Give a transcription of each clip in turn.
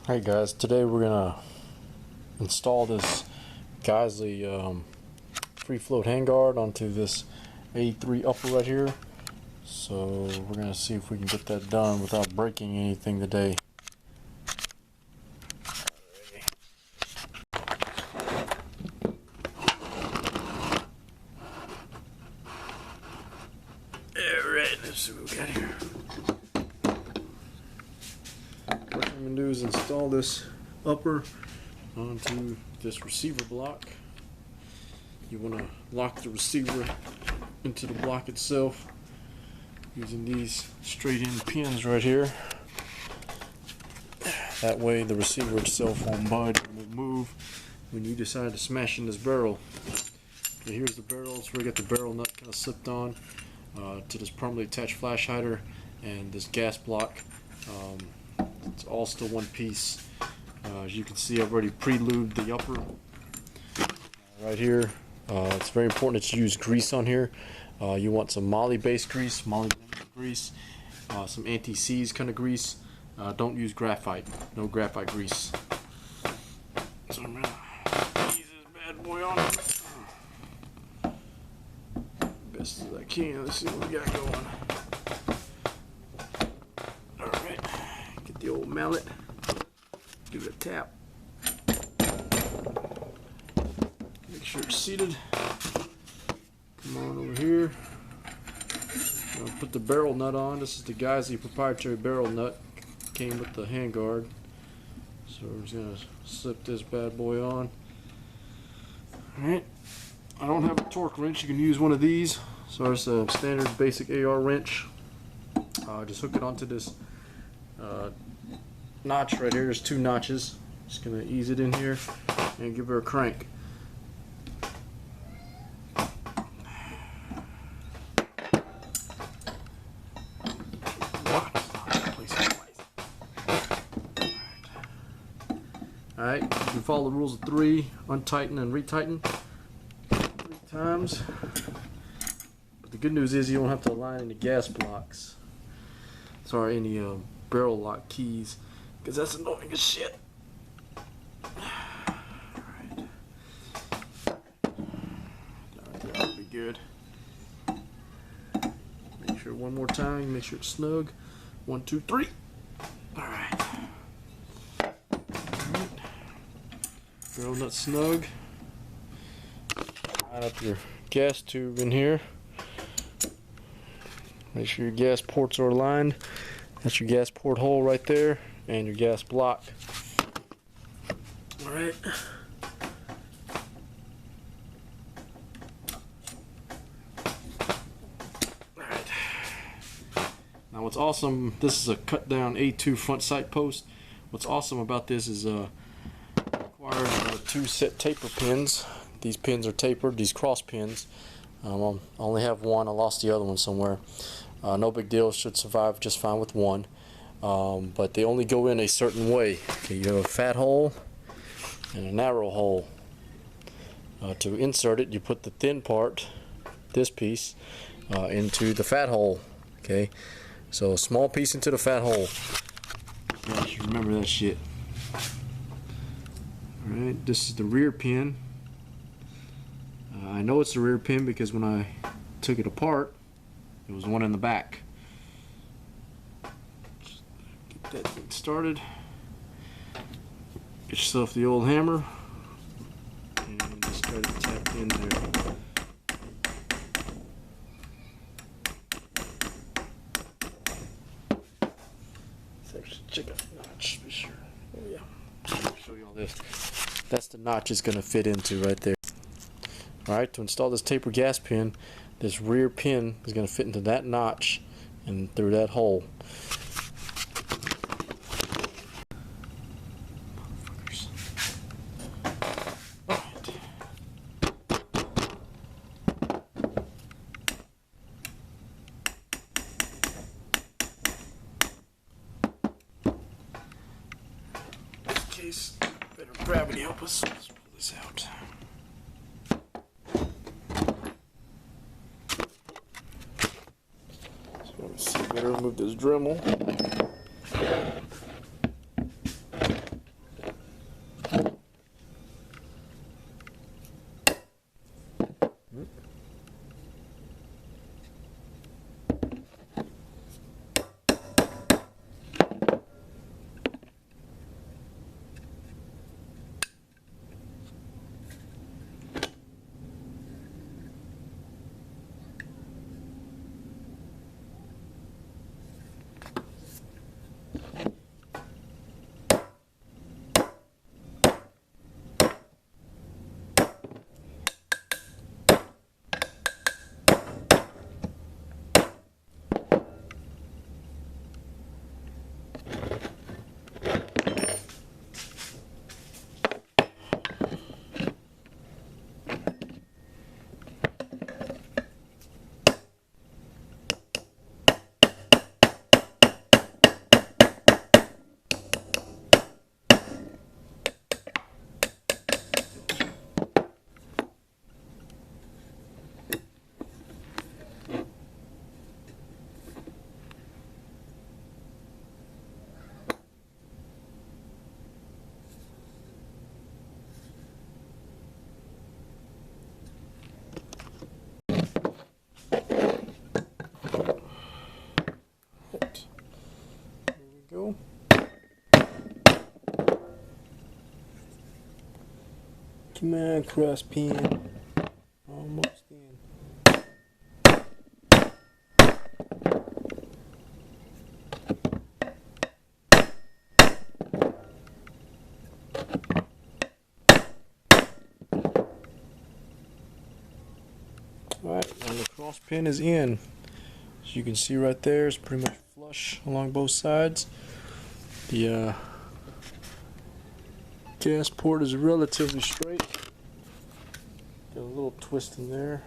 Hey guys, today we're gonna install this Geissele free float handguard onto this A3 upper right here. So we're gonna see if we can get that done without breaking anything today. Alright, let's see what we got here. What I'm going to do is install this upper onto this receiver block. You want to lock the receiver into the block itself using these straight in pins right here. That way the receiver itself won't budge and won't move when you decide to smash in this barrel. Okay, here's the barrel. So we got the barrel nut kind of slipped on to this permanently attached flash hider and this gas block. It's all still one piece. As you can see, I've already pre-lubed the upper right here. It's very important that you use grease on here. You want some Moly based grease, Moly grease, some anti-seize kind of grease. Don't use graphite, no graphite grease. So I'm gonna ease this bad boy on best as I can. Let's see what we got going. The old mallet, give it a tap, make sure it's seated. Come on over here. I'll put the barrel nut on. This is the Geissele proprietary barrel nut, came with the handguard. So we're just gonna slip this bad boy on. Alright, I don't have a torque wrench. You can use one of these. So it's a standard basic AR wrench. Just hook it onto this notch right here. There's two notches. Just gonna ease it in here and give her a crank. Alright, you can follow the rules of 3, untighten and retighten 3 times. But the good news is you don't have to align any gas blocks. Sorry, any barrel lock keys, because that's annoying as shit. Alright. That'll be good. Make sure one more time, make sure it's snug. 1, 2, 3. Alright. Barrel nut snug. Line up your gas tube in here. Make sure your gas ports are aligned. That's your gas port hole right there, and your gas block. Alright. Alright. Now what's awesome, this is a cut down A2 front sight post. What's awesome about this is requires 2 set taper pins. These pins are tapered, these cross pins. I only have one, I lost the other one somewhere. No big deal, should survive just fine with one. But they only go in a certain way. Okay, you have a fat hole and a narrow hole. To insert it, you put the thin part, this piece, into the fat hole. Okay, so a small piece into the fat hole. Yeah, you remember that shit. Alright, this is the rear pin. I know it's the rear pin because when I took it apart, it was one in the back. Just get that thing started. Get yourself the old hammer and just try to tap in there. Check out the notch, be sure. Oh yeah. I'll show you all this. That's the notch it's gonna fit into right there. Alright, to install this taper gas pin, this rear pin is going to fit into that notch and through that hole. In this case, better gravity help us. Let's pull this out. Better remove this Dremel. Come on, cross pin. Almost in. Alright, and the cross pin is in. As you can see right there, it's pretty much flush along both sides. The gas port is relatively straight. Got a little twist in there.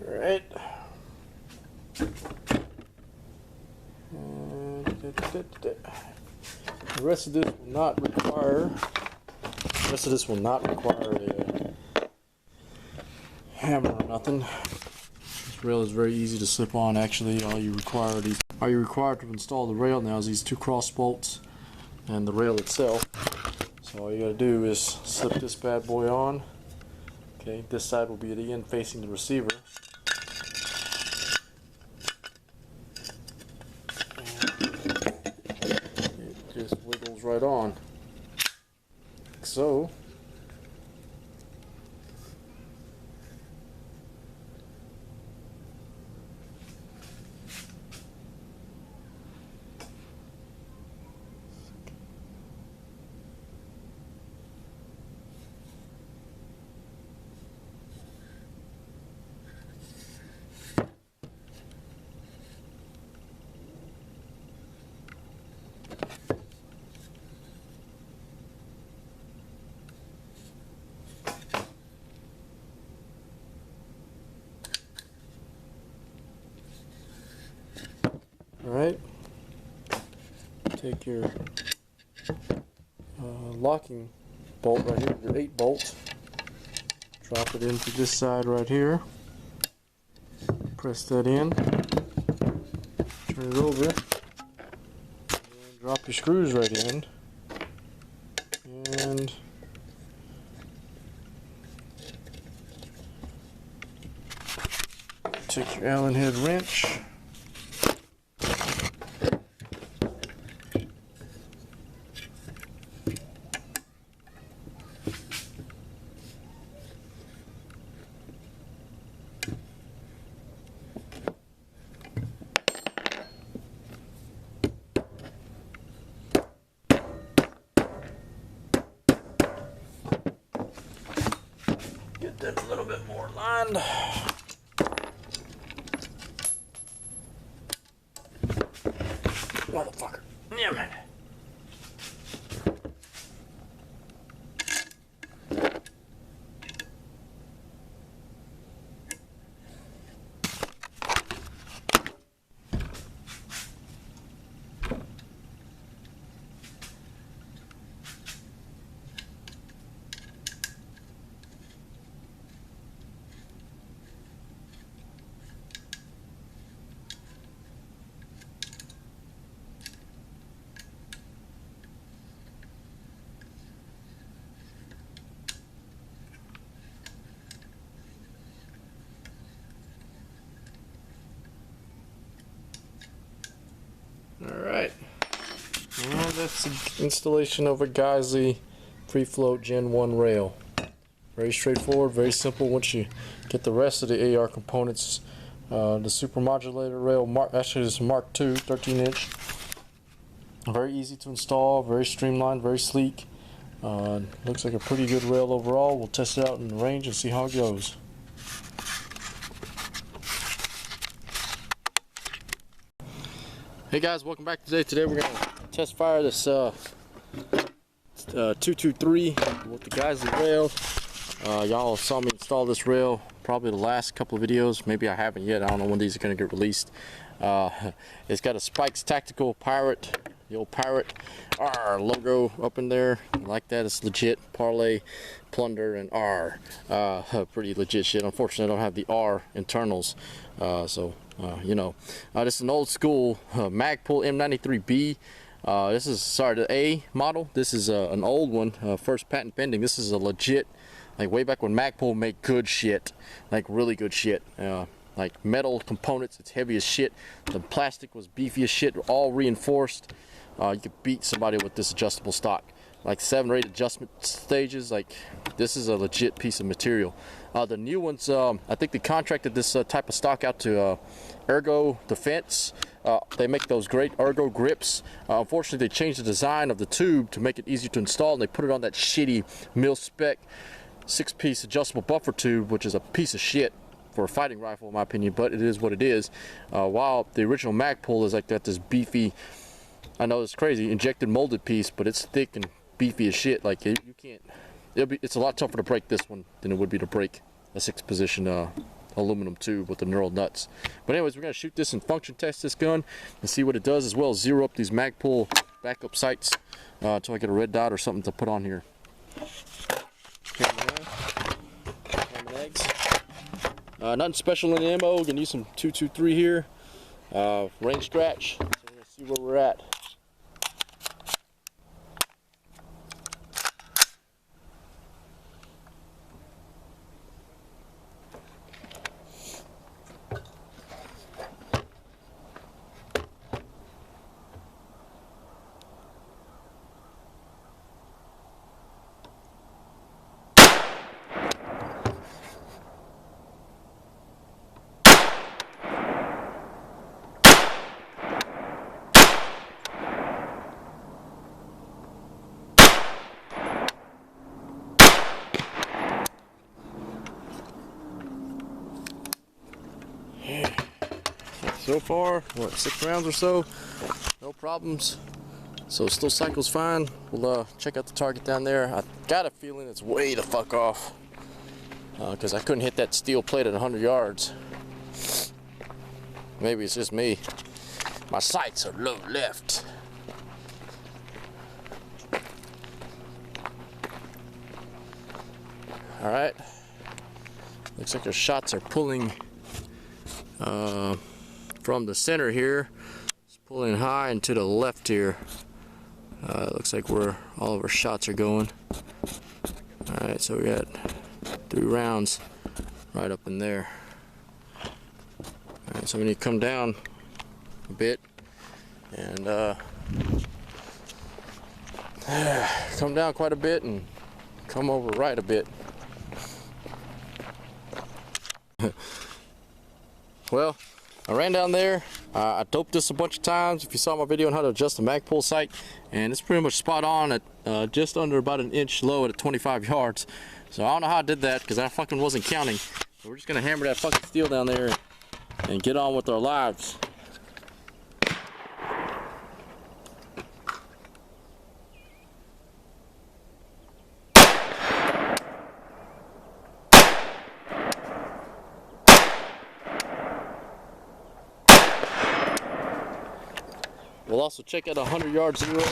Alright. The rest of this will not require a hammer or nothing. This rail is very easy to slip on. Actually, all you require to install the rail now is these two cross bolts and the rail itself. So all you gotta do is slip this bad boy on. Okay, this side will be the end facing the receiver. Just wiggles right on, like so. Alright, take your locking bolt right here, your 8 bolt, drop it into this side right here, press that in, turn it over, and drop your screws right in, and take your Allen head wrench. Get that a little bit more lined. Motherfucker. Yeah, man. Alright, well, that's the installation of a Geissele free float Gen 1 rail. Very straightforward, very simple. Once you get the rest of the AR components, the super modulator rail, actually this is Mark II, 13-inch. Very easy to install, very streamlined, very sleek. Looks like a pretty good rail overall. We'll test it out in the range and see how it goes. Hey guys, welcome back today. Today we're going to test fire this 223 with the Geissele rail. Y'all saw me install this rail probably the last couple of videos. Maybe I haven't yet. I don't know when these are going to get released. It's got a Spikes Tactical Pirate, the old Pirate R logo up in there. I like that. It's legit. Parlay, Plunder, and R. Pretty legit shit. Unfortunately, I don't have the R internals. You know, this is an old school Magpul M93B. This is, sorry, the A model. This is an old one, first patent pending. This is a legit, like way back when Magpul made good shit, like really good shit. Like metal components, it's heavy as shit. The plastic was beefy as shit, all reinforced. You could beat somebody with this adjustable stock. Like 7 or 8 adjustment stages. Like, this is a legit piece of material. The new ones, I think they contracted this type of stock out to Ergo Defense. They make those great Ergo grips. Unfortunately, they changed the design of the tube to make it easier to install, and they put it on that shitty mil-spec 6-piece adjustable buffer tube, which is a piece of shit for a fighting rifle, in my opinion, but it is what it is. While the original Magpul is like that, this beefy, I know it's crazy, injected molded piece, but it's thick and beefy as shit. Like, you can't, it's a lot tougher to break this one than it would be to break a 6-position aluminum tube with the knurled nuts. But anyways, we're gonna shoot this and function test this gun and see what it does, as well as zero up these Magpul backup sights until I get a red dot or something to put on here. Nothing special in the ammo. Gonna use some 223 here. Range scratch. So we're gonna see where we're at. So far, what, 6 rounds or so, no problems. So it still cycles fine. We'll check out the target down there. I got a feeling it's way the fuck off because I couldn't hit that steel plate at 100 yards. Maybe it's just me. My sights are low left. All right. Looks like our shots are pulling from the center here. It's pulling high and to the left here. Looks like where all of our shots are going. Alright, so we got 3 rounds right up in there. Alright, so we need to come down a bit and come down quite a bit and come over right a bit. Well, I ran down there, I doped this a bunch of times, if you saw my video on how to adjust the Magpul sight, and it's pretty much spot on at just under about an inch low at 25 yards. So I don't know how I did that, because I fucking wasn't counting. So we're just going to hammer that fucking steel down there and get on with our lives. We'll also check out 100 yard zero.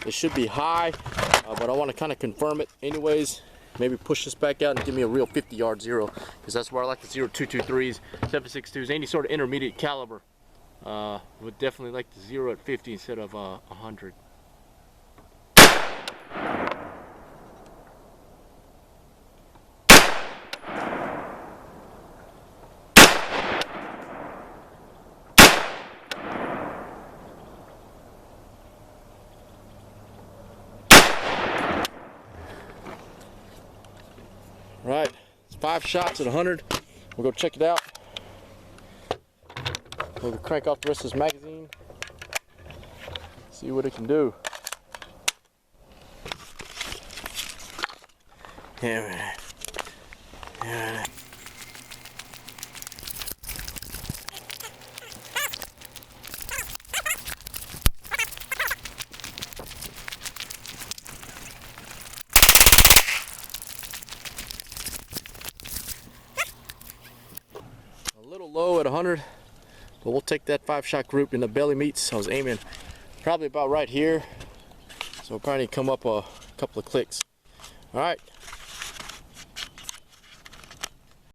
It should be high, but I want to kind of confirm it anyways. Maybe push this back out and give me a real 50 yard zero, because that's where I like the 0.223s, 7.62s, any sort of intermediate caliber. Would definitely like the zero at 50 instead of 100. Right, it's 5 shots at 100. We'll go check it out. We'll crank off the rest of this magazine. See what it can do. Yeah, man. Yeah. A little low at 100, but we'll take that 5-shot group in the belly meats. I was aiming probably about right here, so we'll probably need to come up a couple of clicks. All right.